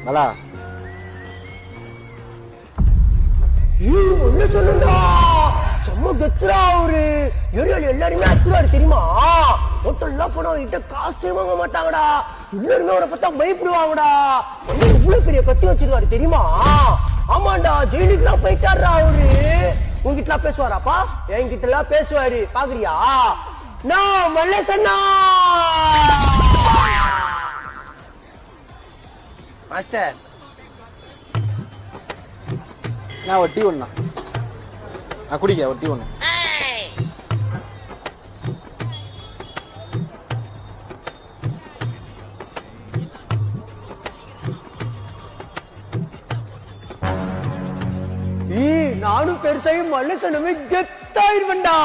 பலா ஒண்ணு சொல்லுடா, செம்ம கெத்துறா அவரு. ஏரியால எல்லாருமே அச்சுறாரு தெரியுமா? ஹோட்டல்லாம் போனா அவர்கிட்ட காசே வாங்க மாட்டாங்கடா. எல்லாருமே அவரை பார்த்தா பயப்படுவாங்கடா. இவ்வளவு பெரிய கத்தி வச்சிருக்காரு தெரியுமா? ஆமாண்டா, ஜெயிலுக்கு எல்லாம் போயிட்டாருடா அவரு. உங்ககிட்ட எல்லாம் பேசுவாராப்பா? என்கிட்ட எல்லாம் பேசுவாரு, பாக்குறியா? நான் மல்லேசண்ணா. மாஸ்டர் நான் ஒரு டீ ஒண்ணா நான் குடிக்க ஒரு டீ ஒண்ணு. நானும் பெருசாகி மல்லேசனமே கெத்தாயிருவேன்டா.